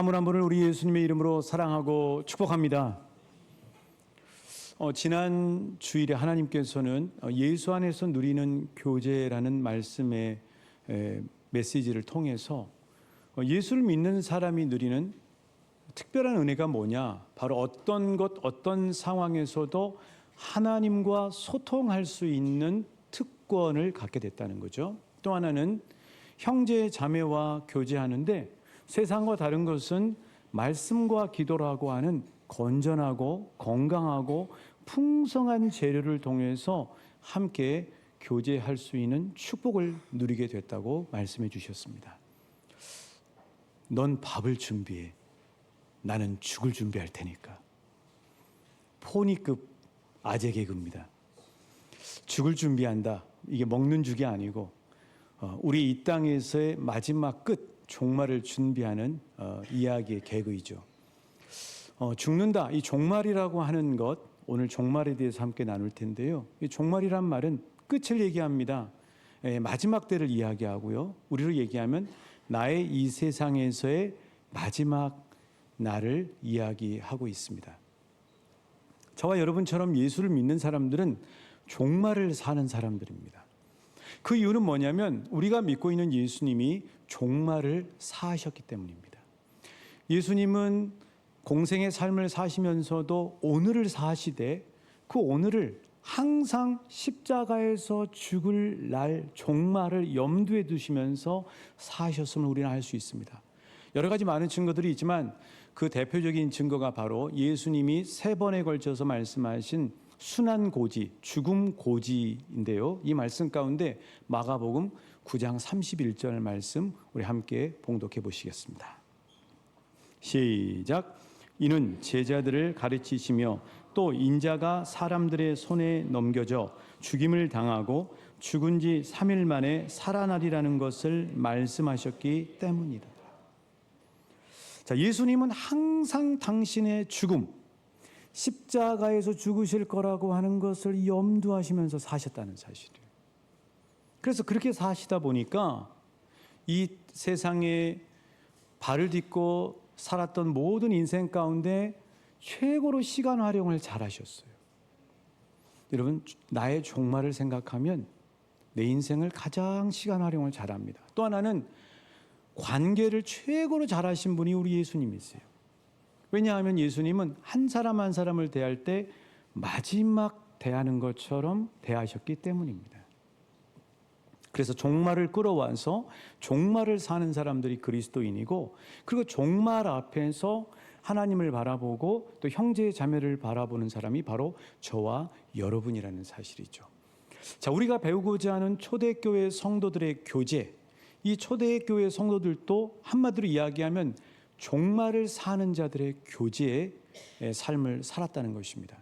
한 분을 우리 예수님의 이름으로 사랑하고 축복합니다. 지난 주일에 하나님께서는 예수 안에서 누리는 교제라는 말씀의 메시지를 통해서 예수를 믿는 사람이 누리는 특별한 은혜가 뭐냐? 바로 어떤 상황에서도 하나님과 소통할 수 있는 특권을 갖게 됐다는 거죠. 또 하나는 형제 자매와 교제하는데 세상과 다른 것은 말씀과 기도라고 하는 건전하고 건강하고 풍성한 재료를 통해서 함께 교제할 수 있는 축복을 누리게 됐다고 말씀해 주셨습니다. 넌 밥을 준비해. 나는 죽을 준비할 테니까. 포니급 아재 개그입니다. 죽을 준비한다. 이게 먹는 죽이 아니고 우리 이 땅에서의 마지막 끝 종말을 준비하는 이야기의 개그이죠. 죽는다. 이 종말이라고 하는 것, 오늘 종말에 대해서 함께 나눌 텐데요. 이 종말이란 말은 끝을 얘기합니다. 마지막 때를 이야기하고요. 우리로 얘기하면 나의 이 세상에서의 마지막 날을 이야기하고 있습니다. 저와 여러분처럼 예수를 믿는 사람들은 종말을 사는 사람들입니다. 그 이유는 뭐냐면 우리가 믿고 있는 예수님이 종말을 사하셨기 때문입니다. 예수님은 공생의 삶을 사시면서도 오늘을 사시되 그 오늘을 항상 십자가에서 죽을 날 종말을 염두에 두시면서 사셨음을 우리는 알 수 있습니다. 여러 가지 많은 증거들이 있지만 그 대표적인 증거가 바로 예수님이 3번에 걸쳐서 말씀하신 순환고지, 죽음 고지인데요. 이 말씀 가운데 마가복음 9장 31절 말씀 우리 함께 봉독해 보시겠습니다. 시작. 이는 제자들을 가르치시며 또 인자가 사람들의 손에 넘겨져 죽임을 당하고 죽은 지 3일 만에 살아나리라는 것을 말씀하셨기 때문이다. 자, 예수님은 항상 당신의 죽음, 십자가에서 죽으실 거라고 하는 것을 염두하시면서 사셨다는 사실이에요. 그래서 그렇게 사시다 보니까 이 세상에 발을 딛고 살았던 모든 인생 가운데 최고로 시간 활용을 잘하셨어요. 여러분, 나의 종말을 생각하면 내 인생을 가장 시간 활용을 잘합니다. 또 하나는 관계를 최고로 잘하신 분이 우리 예수님이세요. 왜냐하면 예수님은 한 사람 한 사람을 대할 때 마지막 대하는 것처럼 대하셨기 때문입니다. 그래서 종말을 끌어와서 종말을 사는 사람들이 그리스도인이고, 그리고 종말 앞에서 하나님을 바라보고 또 형제 자매를 바라보는 사람이 바로 저와 여러분이라는 사실이죠. 자, 우리가 배우고자 하는 초대교회 성도들의 교제, 이 초대교회 성도들도 한마디로 이야기하면 종말을 사는 자들의 교제의 삶을 살았다는 것입니다.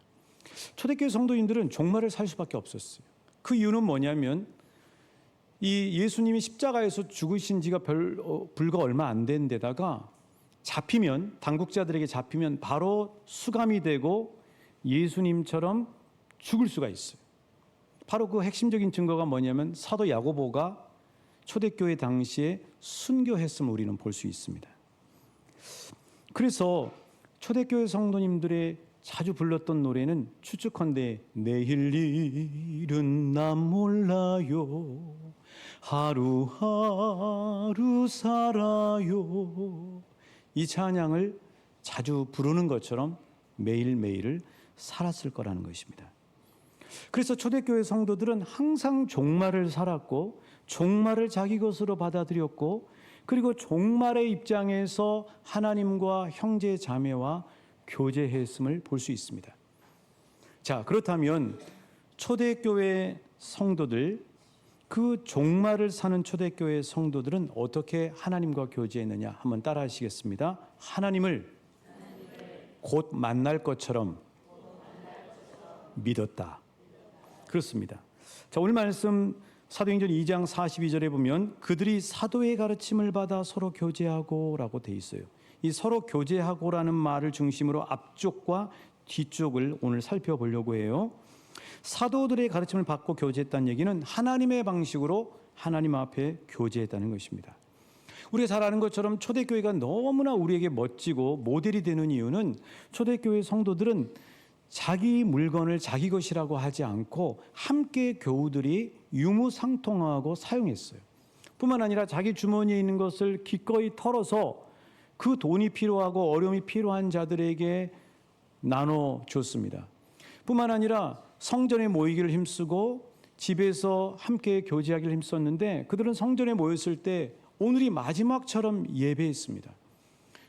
초대교회 성도인들은 종말을 살 수밖에 없었어요. 그 이유는 뭐냐면 이 예수님이 십자가에서 죽으신 지가 불과 얼마 안 된 데다가 잡히면, 당국자들에게 잡히면 바로 수감이 되고 예수님처럼 죽을 수가 있어요. 바로 그 핵심적인 증거가 뭐냐면 사도 야고보가 초대교회 당시에 순교했음을 우리는 볼 수 있습니다. 그래서 초대교회 성도님들의 자주 불렀던 노래는 추측컨대 내일 일은 난 몰라요, 하루하루 살아요, 이 찬양을 자주 부르는 것처럼 매일매일을 살았을 거라는 것입니다. 그래서 초대교회 성도들은 항상 종말을 살았고 종말을 자기 것으로 받아들였고, 그리고 종말의 입장에서 하나님과 형제 자매와 교제했음을 볼 수 있습니다. 자, 그렇다면 초대교회 성도들, 그 종말을 사는 초대교회 성도들은 어떻게 하나님과 교제했느냐 한번 따라 하시겠습니다. 하나님을 곧 만날 것처럼 믿었다. 그렇습니다. 자, 오늘 말씀 사도행전 2장 42절에 보면 그들이 사도의 가르침을 받아 서로 교제하고 라고 돼 있어요. 이 서로 교제하고라는 말을 중심으로 앞쪽과 뒤쪽을 오늘 살펴보려고 해요. 사도들의 가르침을 받고 교제했다는 얘기는 하나님의 방식으로 하나님 앞에 교제했다는 것입니다. 우리가 잘 아는 것처럼 초대교회가 너무나 우리에게 멋지고 모델이 되는 이유는 초대교회 성도들은 자기 물건을 자기 것이라고 하지 않고 함께 교우들이 유무상통하고 사용했어요. 뿐만 아니라 자기 주머니에 있는 것을 기꺼이 털어서 그 돈이 필요하고 어려움이 필요한 자들에게 나눠줬습니다. 뿐만 아니라 성전에 모이기를 힘쓰고 집에서 함께 교제하기를 힘썼는데 그들은 성전에 모였을 때 오늘이 마지막처럼 예배했습니다.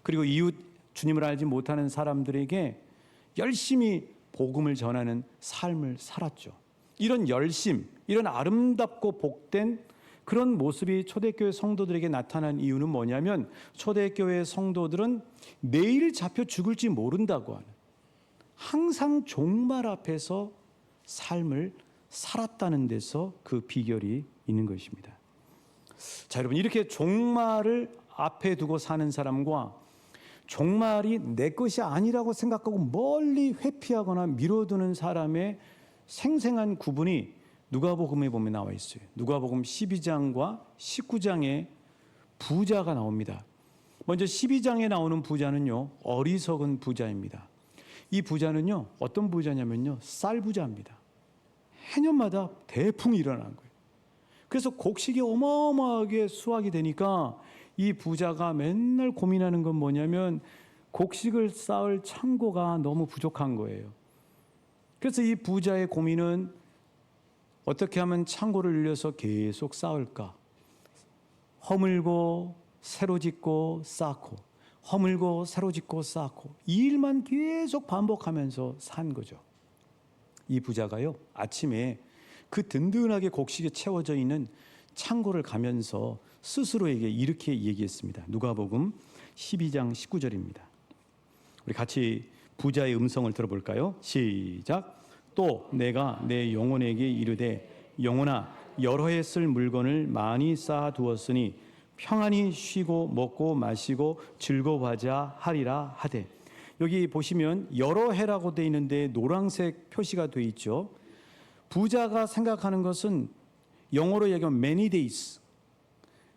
그리고 이웃 주님을 알지 못하는 사람들에게 열심히 복음을 전하는 삶을 살았죠. 이런 열심, 이런 아름답고 복된 그런 모습이 초대교회 성도들에게 나타난 이유는 뭐냐면 초대교회 성도들은 내일 잡혀 죽을지 모른다고 하는 항상 종말 앞에서 삶을 살았다는 데서 그 비결이 있는 것입니다. 자, 여러분, 이렇게 종말을 앞에 두고 사는 사람과 종말이 내 것이 아니라고 생각하고 멀리 회피하거나 미뤄두는 사람의 생생한 구분이 누가복음에 보면 나와 있어요. 누가복음 12장과 19장에 부자가 나옵니다. 먼저 12장에 나오는 부자는요, 어리석은 부자입니다. 이 부자는요, 어떤 부자냐면요, 쌀 부자입니다. 해년마다 대풍이 일어난 거예요. 그래서 곡식이 어마어마하게 수확이 되니까 이 부자가 맨날 고민하는 건 뭐냐면 곡식을 쌓을 창고가 너무 부족한 거예요. 그래서 이 부자의 고민은 어떻게 하면 창고를 늘려서 계속 쌓을까? 허물고 새로 짓고 쌓고 허물고 새로 짓고 쌓고 이 일만 계속 반복하면서 산 거죠. 이 부자가요, 아침에 그 든든하게 곡식에 채워져 있는 창고를 가면서 스스로에게 이렇게 얘기했습니다. 누가복음 12장 19절입니다. 우리 같이 부자의 음성을 들어볼까요? 시작. 또 내가 내 영혼에게 이르되 영혼아 여러 해 쓸 물건을 많이 쌓아두었으니 평안히 쉬고 먹고 마시고 즐거워하자 하리라 하되. 여기 보시면 여러 해라고 되어 있는데 노란색 표시가 되어 있죠. 부자가 생각하는 것은 영어로 얘기하면 many days,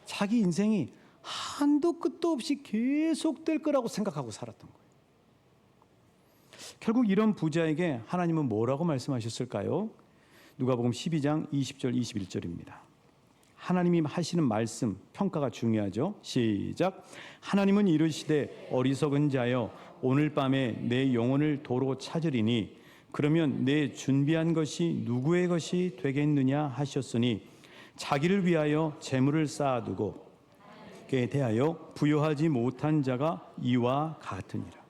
자기 인생이 한도 끝도 없이 계속될 거라고 생각하고 살았던 거예요. 결국 이런 부자에게 하나님은 뭐라고 말씀하셨을까요? 누가복음 12장 20절 21절입니다. 하나님이 하시는 말씀, 평가가 중요하죠. 시작. 하나님은 이르시되 어리석은 자여 오늘 밤에 내 영혼을 도로 찾으리니 그러면 내 준비한 것이 누구의 것이 되겠느냐 하셨으니 자기를 위하여 재물을 쌓아두고 그에 대하여 부여하지 못한 자가 이와 같으니라.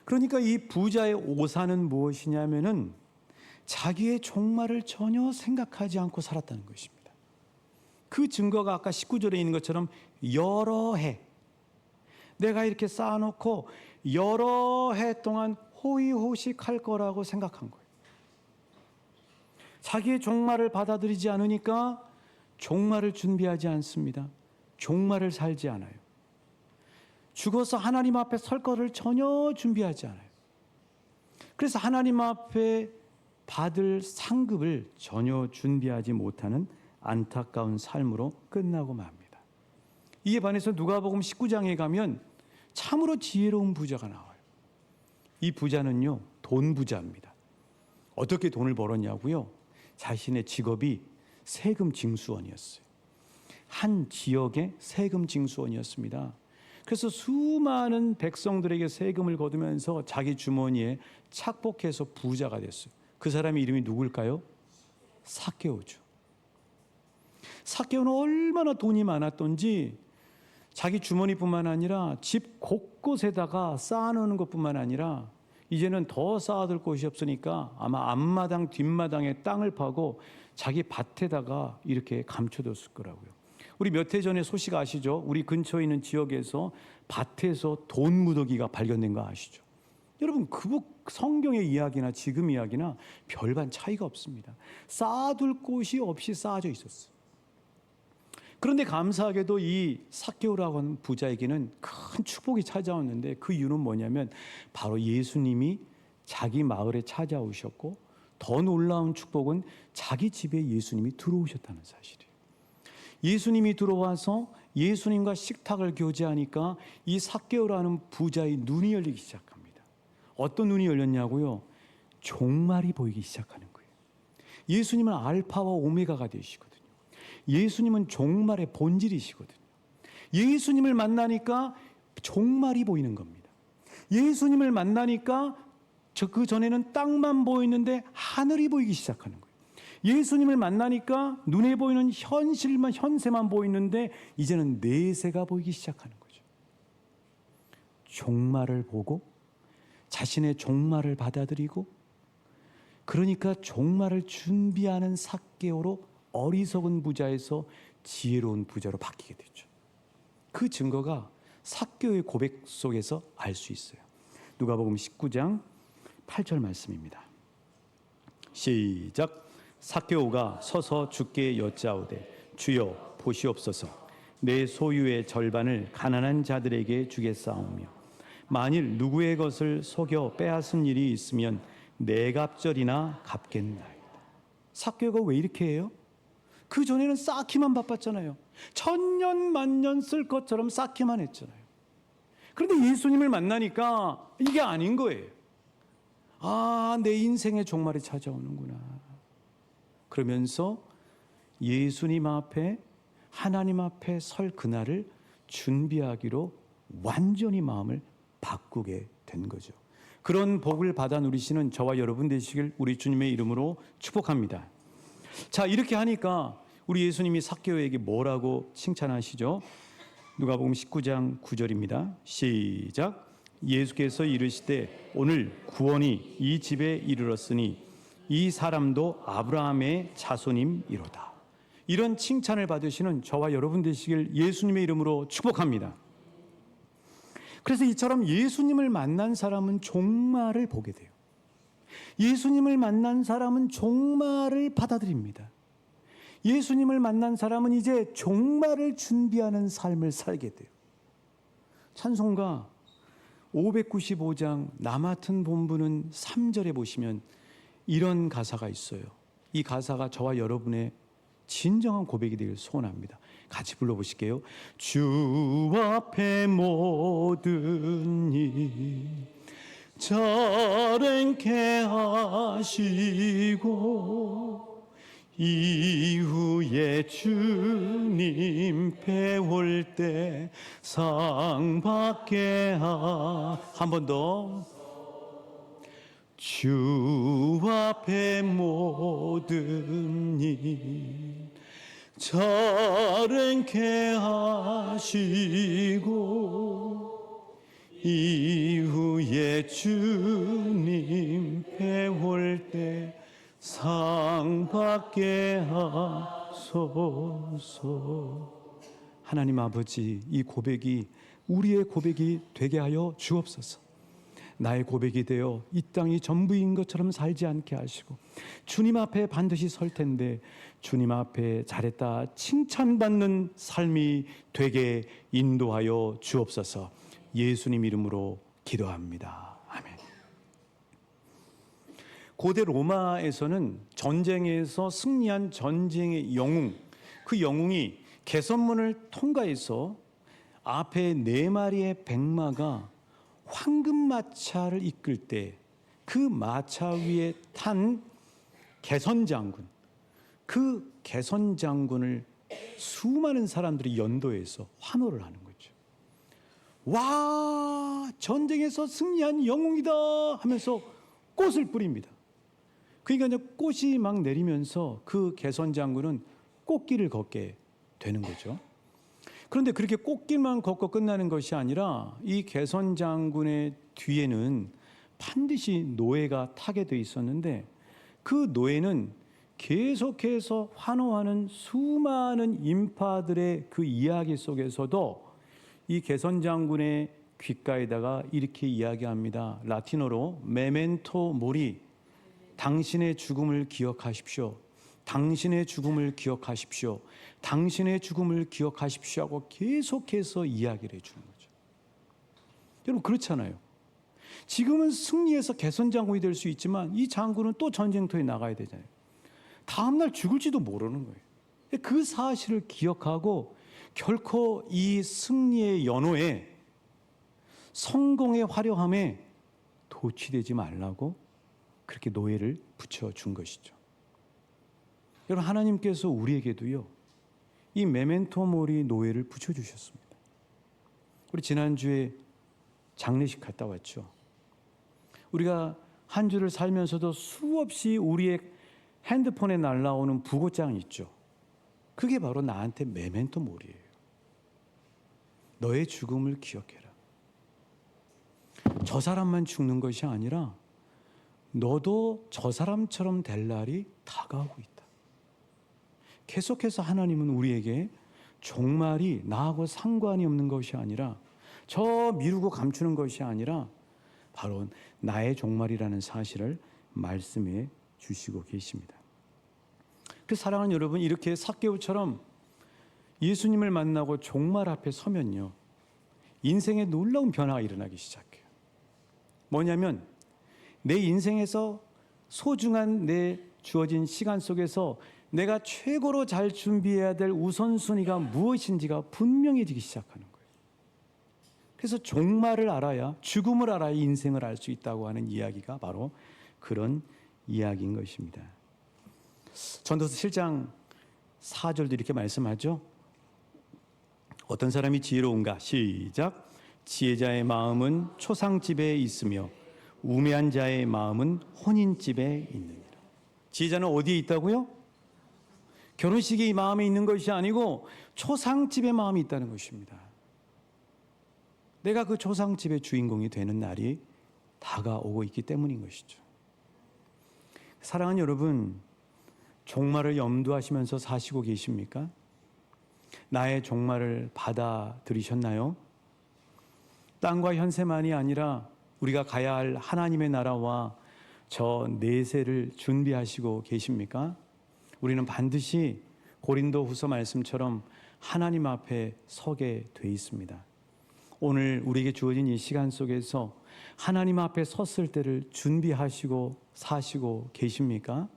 그러니까 이 부자의 오산은 무엇이냐면은 자기의 종말을 전혀 생각하지 않고 살았다는 것입니다. 그 증거가 아까 19절에 있는 것처럼 여러 해 내가 이렇게 쌓아놓고 여러 해 동안 호의호식할 거라고 생각한 거예요. 자기의 종말을 받아들이지 않으니까 종말을 준비하지 않습니다. 종말을 살지 않아요. 죽어서 하나님 앞에 설 거를 전혀 준비하지 않아요. 그래서 하나님 앞에 받을 상급을 전혀 준비하지 못하는 안타까운 삶으로 끝나고 맙니다. 이에 반해서 누가복음 19장에 가면 참으로 지혜로운 부자가 나와요. 이 부자는요, 돈 부자입니다. 어떻게 돈을 벌었냐고요? 자신의 직업이 세금 징수원이었어요. 한 지역의 세금 징수원이었습니다. 그래서 수많은 백성들에게 세금을 거두면서 자기 주머니에 착복해서 부자가 됐어요. 그 사람의 이름이 누굴까요? 삭개오죠. 삭개오는 얼마나 돈이 많았던지 자기 주머니뿐만 아니라 집 곳곳에다가 쌓아놓는 것뿐만 아니라 이제는 더 쌓아둘 곳이 없으니까 아마 앞마당 뒷마당에 땅을 파고 자기 밭에다가 이렇게 감춰뒀을 거라고요. 우리 몇 해 전에 소식 아시죠? 우리 근처에 있는 지역에서 밭에서 돈 무더기가 발견된 거 아시죠? 여러분, 그 성경의 이야기나 지금 이야기나 별반 차이가 없습니다. 쌓아둘 곳이 없이 쌓아져 있었어요. 그런데 감사하게도 이 삭개오라고 하는 부자에게는 큰 축복이 찾아왔는데 그 이유는 뭐냐면 바로 예수님이 자기 마을에 찾아오셨고 더 놀라운 축복은 자기 집에 예수님이 들어오셨다는 사실이에요. 예수님이 들어와서 예수님과 식탁을 교제하니까 이 삭개오라는 부자의 눈이 열리기 시작합니다. 어떤 눈이 열렸냐고요? 종말이 보이기 시작하는 거예요. 예수님은 알파와 오메가가 되시거든요. 예수님은 종말의 본질이시거든요. 예수님을 만나니까 종말이 보이는 겁니다. 예수님을 만나니까 그 전에는 땅만 보이는데 하늘이 보이기 시작하는 거예요. 예수님을 만나니까 눈에 보이는 현세만 보이는데 이제는 내세가 보이기 시작하는 거죠. 종말을 보고 자신의 종말을 받아들이고, 그러니까 종말을 준비하는 삭개오로 어리석은 부자에서 지혜로운 부자로 바뀌게 되죠. 그 증거가 삭개오의 고백 속에서 알 수 있어요. 누가복음 19장 8절 말씀입니다. 시작. 삭개오가 서서 주께 여짜오되 주여 보시옵소서, 내 소유의 절반을 가난한 자들에게 주겠사오며 만일 누구의 것을 속여 빼앗은 일이 있으면 네 갑절이나 갚겠나이다. 삭개오가 왜 이렇게 해요? 그 전에는 쌓기만 바빴잖아요. 천년 만년 쓸 것처럼 쌓기만 했잖아요. 그런데 예수님을 만나니까 이게 아닌 거예요. 아, 내 인생의 종말이 찾아오는구나. 그러면서 예수님 앞에, 하나님 앞에 설 그날을 준비하기로 완전히 마음을 바꾸게 된 거죠. 그런 복을 받아 누리시는 저와 여러분 되시길 우리 주님의 이름으로 축복합니다. 자, 이렇게 하니까 우리 예수님이 삭개오에게 뭐라고 칭찬하시죠? 누가복음 19장 9절입니다. 시작. 예수께서 이르시되 오늘 구원이 이 집에 이르렀으니 이 사람도 아브라함의 자손임이로다. 이런 칭찬을 받으시는 저와 여러분 되시길 예수님의 이름으로 축복합니다. 그래서 이처럼 예수님을 만난 사람은 종말을 보게 돼요. 예수님을 만난 사람은 종말을 받아들입니다. 예수님을 만난 사람은 이제 종말을 준비하는 삶을 살게 돼요. 찬송가 595장 나 맡은 본분은 3절에 보시면 이런 가사가 있어요. 이 가사가 저와 여러분의 진정한 고백이 되길 소원합니다. 같이 불러보실게요. 주 앞에 모든 일 자랭케 하시고 이후에 주님 배울 때 상 받게 한 번 더. 주 앞에 모든 일 자랭케 하시고 이후에 주님 배울 때 상 받게 하소서. 하나님 아버지, 이 고백이 우리의 고백이 되게 하여 주옵소서. 나의 고백이 되어 이 땅이 전부인 것처럼 살지 않게 하시고 주님 앞에 반드시 설 텐데 주님 앞에 잘했다 칭찬받는 삶이 되게 인도하여 주옵소서. 예수님 이름으로 기도합니다. 아멘. 고대 로마에서는 전쟁에서 승리한 전쟁의 영웅, 그 영웅이 개선문을 통과해서 앞에 4마리의 백마가 황금마차를 이끌 때 그 마차 위에 탄 개선장군, 그 개선장군을 수많은 사람들이 연도해서 환호를 하는 거죠. 와, 전쟁에서 승리한 영웅이다 하면서 꽃을 뿌립니다. 그러니까 이제 꽃이 막 내리면서 그 개선장군은 꽃길을 걷게 되는 거죠. 그런데 그렇게 꽃길만 걷고 끝나는 것이 아니라 이 개선장군의 뒤에는 반드시 노예가 타게 돼 있었는데 그 노예는 계속해서 환호하는 수많은 인파들의 그 이야기 속에서도 이 개선장군의 귓가에다가 이렇게 이야기합니다. 라틴어로 메멘토 모리, 당신의 죽음을 기억하십시오. 당신의 죽음을 기억하십시오. 당신의 죽음을 기억하십시오 하고 계속해서 이야기를 해주는 거죠. 여러분 그렇잖아요. 지금은 승리해서 개선장군이 될 수 있지만 이 장군은 또 전쟁터에 나가야 되잖아요. 다음날 죽을지도 모르는 거예요. 그 사실을 기억하고 결코 이 승리의 연호에 성공의 화려함에 도취되지 말라고 그렇게 노예를 붙여준 것이죠. 여러분, 하나님께서 우리에게도요, 이 메멘토 모리 노예를 붙여주셨습니다. 우리 지난주에 장례식 갔다 왔죠. 우리가 한 주를 살면서도 수없이 우리의 핸드폰에 날라오는 부고장이 있죠. 그게 바로 나한테 메멘토 모리예요. 너의 죽음을 기억해라. 저 사람만 죽는 것이 아니라 너도 저 사람처럼 될 날이 다가오고 있다. 계속해서 하나님은 우리에게 종말이 나하고 상관이 없는 것이 아니라, 저 미루고 감추는 것이 아니라 바로 나의 종말이라는 사실을 말씀해 주시고 계십니다. 그 사랑하는 여러분, 이렇게 삭개오처럼 예수님을 만나고 종말 앞에 서면요, 인생에 놀라운 변화가 일어나기 시작해요. 뭐냐면 내 인생에서 소중한 내 주어진 시간 속에서 내가 최고로 잘 준비해야 될 우선순위가 무엇인지가 분명해지기 시작하는 거예요. 그래서 종말을 알아야, 죽음을 알아야 인생을 알 수 있다고 하는 이야기가 바로 그런 이야기인 것입니다. 전도서 7장 4절도 이렇게 말씀하죠. 어떤 사람이 지혜로운가? 시작. 지혜자의 마음은 초상집에 있으며 우매한 자의 마음은 혼인집에 있느니라. 지혜자는 어디에 있다고요? 결혼식이 이 마음에 있는 것이 아니고 초상집에 마음이 있다는 것입니다. 내가 그 초상집의 주인공이 되는 날이 다가오고 있기 때문인 것이죠. 사랑하는 여러분, 종말을 염두하시면서 사시고 계십니까? 나의 종말을 받아들이셨나요? 땅과 현세만이 아니라 우리가 가야 할 하나님의 나라와 저 내세를 준비하시고 계십니까? 우리는 반드시 고린도후서 말씀처럼 하나님 앞에 서게 돼 있습니다. 오늘 우리에게 주어진 이 시간 속에서 하나님 앞에 섰을 때를 준비하시고 사시고 계십니까?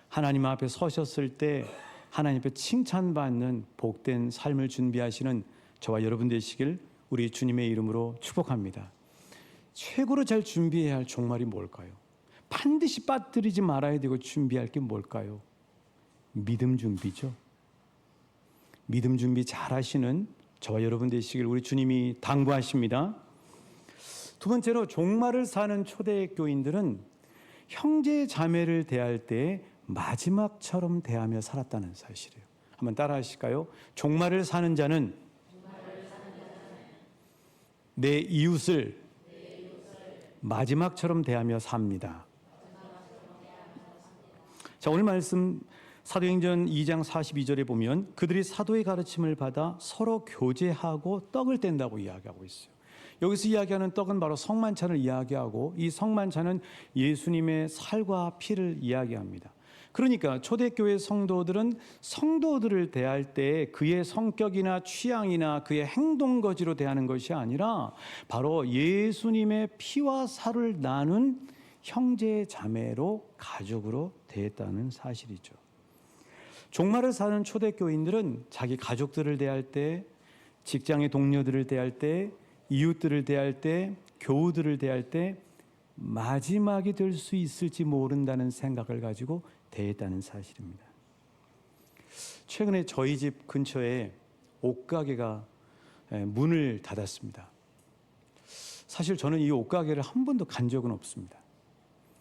하나님 앞에 서셨을 때 하나님 앞에 칭찬받는 복된 삶을 준비하시는 저와 여러분 되시길 우리 주님의 이름으로 축복합니다. 최고로 잘 준비해야 할 종말이 뭘까요? 반드시 빠뜨리지 말아야 되고 준비할 게 뭘까요? 믿음 준비죠. 믿음 준비 잘 하시는 저와 여러분 되시길 우리 주님이 당부하십니다. 두 번째로, 종말을 사는 초대교인들은 형제 자매를 대할 때 마지막처럼 대하며 살았다는 사실이에요. 한번 따라 하실까요? 종말을 사는 자는 내 이웃을 마지막처럼 대하며 삽니다. 자, 오늘 말씀 사도행전 2장 42절에 보면 그들이 사도의 가르침을 받아 서로 교제하고 떡을 뗀다고 이야기하고 있어요. 여기서 이야기하는 떡은 바로 성만찬을 이야기하고, 이 성만찬은 예수님의 살과 피를 이야기합니다. 그러니까 초대교회 성도들은 성도들을 대할 때 그의 성격이나 취향이나 그의 행동거지로 대하는 것이 아니라 바로 예수님의 피와 살을 나눈 형제 자매로, 가족으로 대했다는 사실이죠. 종말을 사는 초대교인들은 자기 가족들을 대할 때, 직장의 동료들을 대할 때, 이웃들을 대할 때, 교우들을 대할 때 마지막이 될 수 있을지 모른다는 생각을 가지고 대했다는 사실입니다. 최근에 저희 집 근처에 옷가게가 문을 닫았습니다. 사실 저는 이 옷가게를 한 번도 간 적은 없습니다.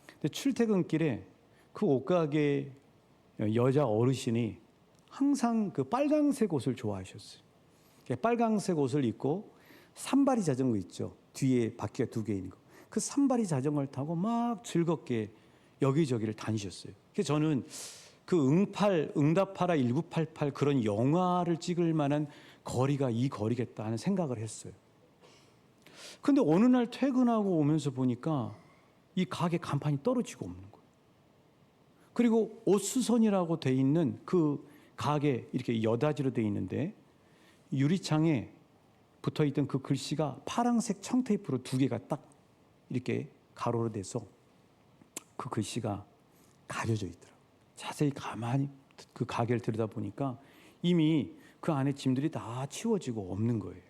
근데 출퇴근길에 그 옷가게 여자 어르신이 항상 그 빨강색 옷을 좋아하셨어요. 빨강색 옷을 입고 산발이 자전거 있죠. 뒤에 바퀴가 2개 있는 거. 그 산발이 자전거를 타고 막 즐겁게 여기저기를 다니셨어요. 그래서 저는 그 응답하라 1988 그런 영화를 찍을 만한 거리가 이 거리겠다 하는 생각을 했어요. 근데 어느 날 퇴근하고 오면서 보니까 이 가게 간판이 떨어지고 없는 거예요. 그리고 옷수선이라고 돼 있는 그 가게 이렇게 여다지로 돼 있는데 유리창에 붙어있던 그 글씨가 파란색 청테이프로 2개가 딱 이렇게 가로로 돼서 그 글씨가 가려져 있더라고요. 자세히 가만히 그 가게를 들여다보니까 이미 그 안에 짐들이 다 치워지고 없는 거예요.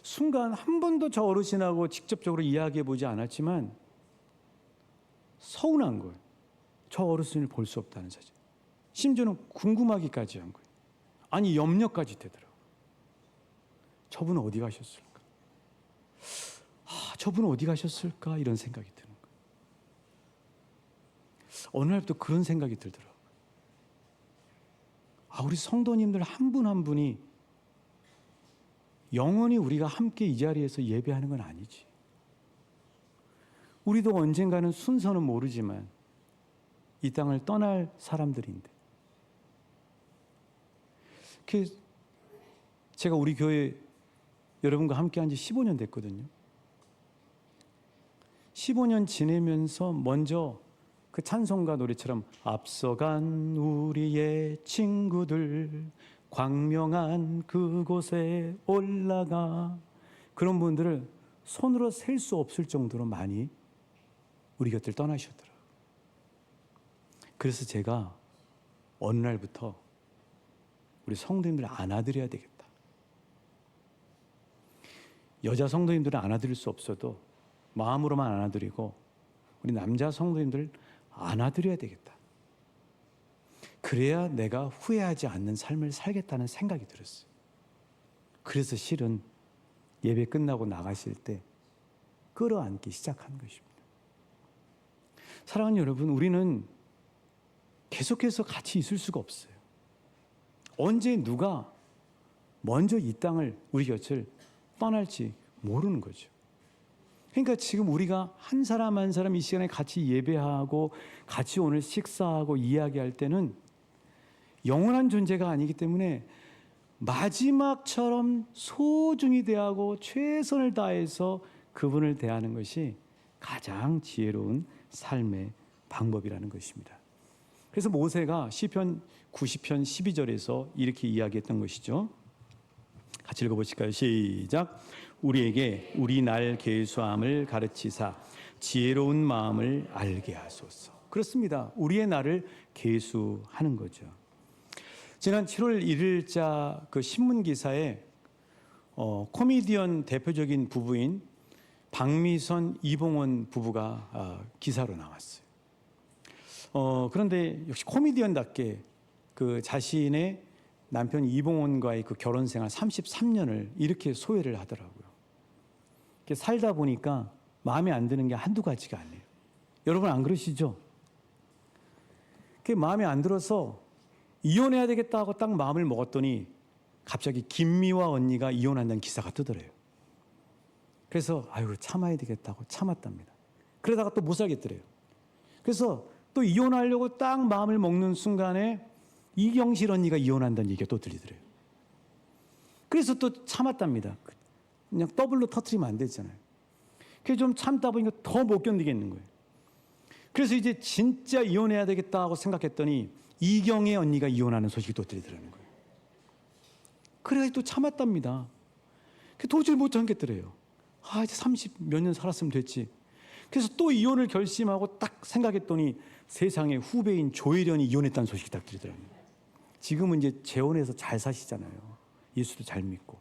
순간 한 번도 저 어르신하고 직접적으로 이야기해 보지 않았지만 서운한 거예요. 저 어르신을 볼 수 없다는 사실. 심지어는 궁금하기까지 한 거예요. 아니, 염려까지 되더라고요. 저분은 어디 가셨을까? 저분은 어디 가셨을까? 이런 생각이 드는 거예요. 어느 날부터 그런 생각이 들더라고요. 우리 성도님들 한 분 한 분이 영원히 우리가 함께 이 자리에서 예배하는 건 아니지. 우리도 언젠가는 순서는 모르지만 이 땅을 떠날 사람들인데, 제가 우리 교회 여러분과 함께 한 지 15년 됐거든요. 15년 지내면서 먼저 그 찬송가 노래처럼 앞서간 우리의 친구들 광명한 그곳에 올라가, 그런 분들을 손으로 셀 수 없을 정도로 많이 우리 곁을 떠나셨더라고요. 그래서 제가 어느 날부터 우리 성도님들을 안아드려야 되겠다. 여자 성도님들은 안아드릴 수 없어도 마음으로만 안아드리고 우리 남자 성도님들을 안아드려야 되겠다. 그래야 내가 후회하지 않는 삶을 살겠다는 생각이 들었어요. 그래서 실은 예배 끝나고 나가실 때 끌어안기 시작한 것입니다. 사랑하는 여러분, 우리는 계속해서 같이 있을 수가 없어요. 언제 누가 먼저 이 땅을, 우리 곁을 떠날지 모르는 거죠. 그러니까 지금 우리가 한 사람 한 사람 이 시간에 같이 예배하고 같이 오늘 식사하고 이야기할 때는 영원한 존재가 아니기 때문에 마지막처럼 소중히 대하고 최선을 다해서 그분을 대하는 것이 가장 지혜로운 삶의 방법이라는 것입니다. 그래서 모세가 시편 90편 12절에서 이렇게 이야기했던 것이죠. 같이 읽어보실까요? 시작. 우리에게 우리 날 계수함을 가르치사 지혜로운 마음을 알게 하소서. 그렇습니다. 우리의 날을 계수하는 거죠. 지난 7월 1일자 그 신문 기사에 코미디언 대표적인 부부인 박미선, 이봉원 부부가 기사로 나왔어요. 그런데 역시 코미디언답게 그 자신의 남편 이봉원과의 그 결혼 생활 33년을 이렇게 소개를 하더라고요. 이렇게 살다 보니까 마음에 안 드는 게 한두 가지가 아니에요. 여러분 안 그러시죠? 그게 마음에 안 들어서 이혼해야 되겠다 하고 딱 마음을 먹었더니 갑자기 김미화 언니가 이혼한다는 기사가 뜨더래요. 그래서 참아야 되겠다고 참았답니다. 그러다가 또 못 살겠더래요. 그래서 또 이혼하려고 딱 마음을 먹는 순간에 이경실 언니가 이혼한다는 얘기가 또 들리더래요. 그래서 또 참았답니다. 그냥 더블로 터뜨리면 안 되잖아요. 그래서 좀 참다 보니까 더 못 견디겠는 거예요. 그래서 이제 진짜 이혼해야 되겠다고 생각했더니 이경애 언니가 이혼하는 소식이 또 들리더라는 거예요. 그래서 또 참았답니다. 도저히 못 참겠더래요. 이제 30몇 년 살았으면 됐지. 그래서 또 이혼을 결심하고 딱 생각했더니 세상에 후배인 조혜련이 이혼했다는 소식이 딱 들리더라고요. 지금은 이제 재혼해서 잘 사시잖아요. 예수도 잘 믿고.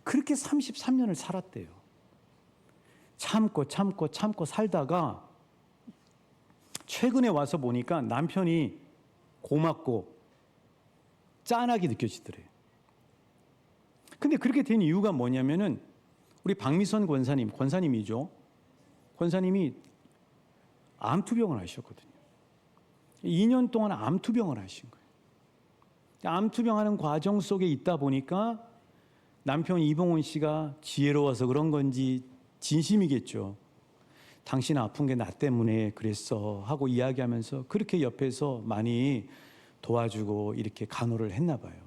그렇게 33년을 살았대요. 참고 살다가 최근에 와서 보니까 남편이 고맙고 짠하게 느껴지더래요. 근데 그렇게 된 이유가 뭐냐면은 우리 박미선 권사님이죠. 권사님이 암투병을 하셨거든요. 2년 동안 암투병을 하신 거예요. 암투병하는 과정 속에 있다 보니까 남편 이봉원 씨가 지혜로워서 그런 건지 진심이겠죠. 당신 아픈 게 나 때문에 그랬어 하고 이야기하면서 그렇게 옆에서 많이 도와주고 이렇게 간호를 했나 봐요.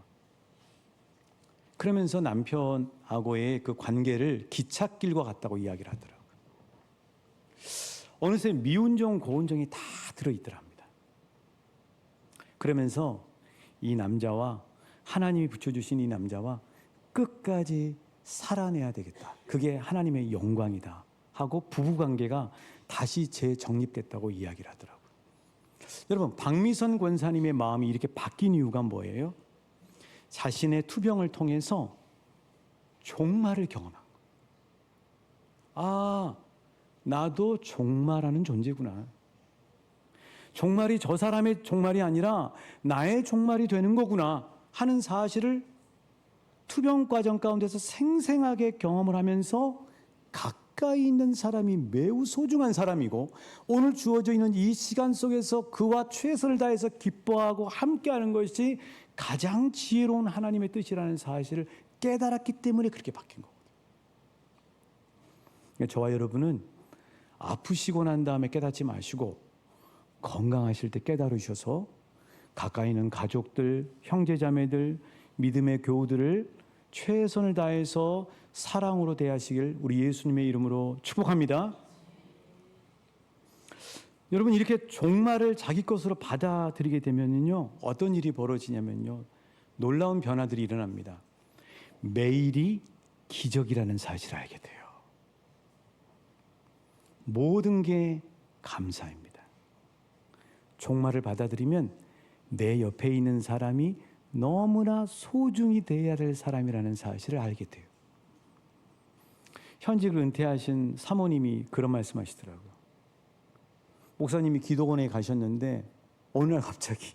그러면서 남편하고의 그 관계를 기찻길과 같다고 이야기를 하더라고요. 어느새 미운정 고운정이 다 들어있더랍니다. 그러면서 이 남자와 하나님이 붙여주신 이 남자와 끝까지 살아내야 되겠다. 그게 하나님의 영광이다 하고 부부관계가 다시 재정립됐다고 이야기를 하더라고요. 여러분, 박미선 권사님의 마음이 이렇게 바뀐 이유가 뭐예요? 자신의 투병을 통해서 종말을 경험한 거예요. 아, 나도 종말하는 존재구나. 종말이 저 사람의 종말이 아니라 나의 종말이 되는 거구나 하는 사실을 투병 과정 가운데서 생생하게 경험을 하면서 가까이 있는 사람이 매우 소중한 사람이고 오늘 주어져 있는 이 시간 속에서 그와 최선을 다해서 기뻐하고 함께하는 것이 가장 지혜로운 하나님의 뜻이라는 사실을 깨달았기 때문에 그렇게 바뀐 거거든요. 저와 여러분은 아프시고 난 다음에 깨닫지 마시고 건강하실 때 깨달으셔서 가까이 있는 가족들, 형제자매들, 믿음의 교우들을 최선을 다해서 사랑으로 대하시길 우리 예수님의 이름으로 축복합니다. 여러분, 이렇게 종말을 자기 것으로 받아들이게 되면요, 어떤 일이 벌어지냐면요, 놀라운 변화들이 일어납니다. 매일이 기적이라는 사실을 알게 돼요. 모든 게 감사입니다. 종말을 받아들이면 내 옆에 있는 사람이 너무나 소중히 대해야 될 사람이라는 사실을 알게 돼요. 현직을 은퇴하신 사모님이 그런 말씀하시더라고요. 목사님이 기도원에 가셨는데 어느 날 갑자기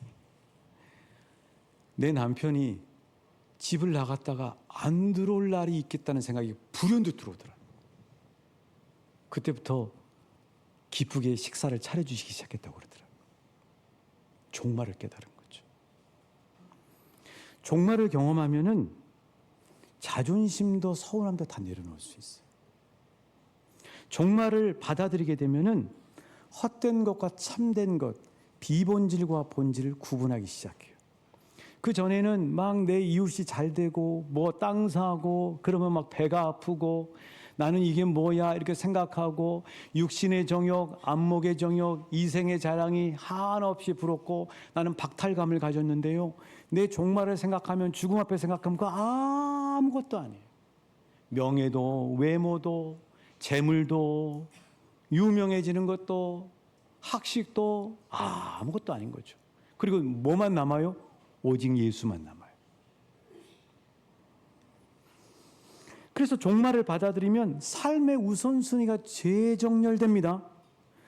내 남편이 집을 나갔다가 안 들어올 날이 있겠다는 생각이 불현듯 들어오더라고요. 그때부터 기쁘게 식사를 차려주시기 시작했다고 그러더라고요. 종말을 깨달은 거죠. 종말을 경험하면은 자존심도 서운함도 다 내려놓을 수 있어요. 종말을 받아들이게 되면은 헛된 것과 참된 것, 비본질과 본질을 구분하기 시작해요. 그 전에는 막 내 이웃이 잘 되고 뭐 땅 사고 그러면 막 배가 아프고 나는 이게 뭐야 이렇게 생각하고 육신의 정욕, 안목의 정욕, 이생의 자랑이 한없이 부럽고 나는 박탈감을 가졌는데요. 내 종말을 생각하면 죽음 앞에 생각하면 그거 아무것도 아니에요. 명예도 외모도 재물도 유명해지는 것도 학식도 아무것도 아닌 거죠. 그리고 뭐만 남아요? 오직 예수만 남아요. 그래서 종말을 받아들이면 삶의 우선순위가 재정렬됩니다.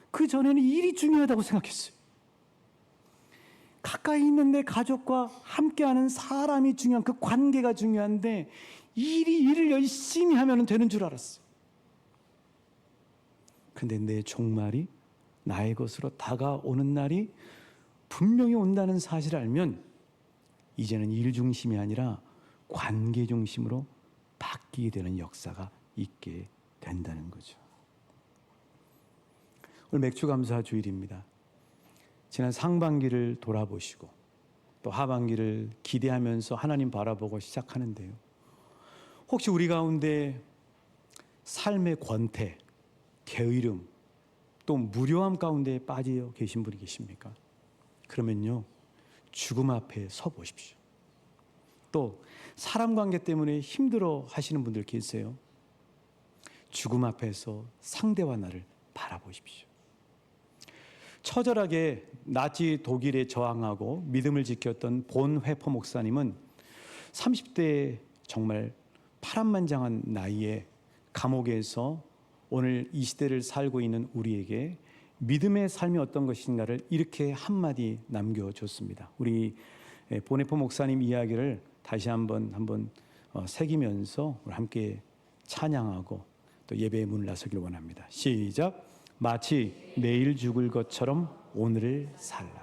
그 전에는 일이 중요하다고 생각했어요. 가까이 있는 내 가족과 함께하는 사람이 중요한 그 관계가 중요한데 일을 열심히 하면 되는 줄 알았어요. 근데 내 종말이 나의 것으로 다가오는 날이 분명히 온다는 사실을 알면 이제는 일 중심이 아니라 관계 중심으로 바뀌게 되는 역사가 있게 된다는 거죠. 오늘 맥주감사 주일입니다. 지난 상반기를 돌아보시고 또 하반기를 기대하면서 하나님 바라보고 시작하는데요. 혹시 우리 가운데 삶의 권태, 게으름, 또 무료함 가운데 빠져 계신 분이 계십니까? 그러면요, 죽음 앞에 서 보십시오. 또 사람 관계 때문에 힘들어 하시는 분들 계세요. 죽음 앞에서 상대와 나를 바라보십시오. 처절하게 나치 독일에 저항하고 믿음을 지켰던 본 회포 목사님은 30대에 정말 파란만장한 나이에 감옥에서 오늘 이 시대를 살고 있는 우리에게 믿음의 삶이 어떤 것인가를 이렇게 한마디 남겨줬습니다. 우리 본회포 목사님 이야기를 다시 한번 새기면서 함께 찬양하고 또 예배의 문을 나서길 원합니다. 시작. 마치 내일 죽을 것처럼 오늘을 살라.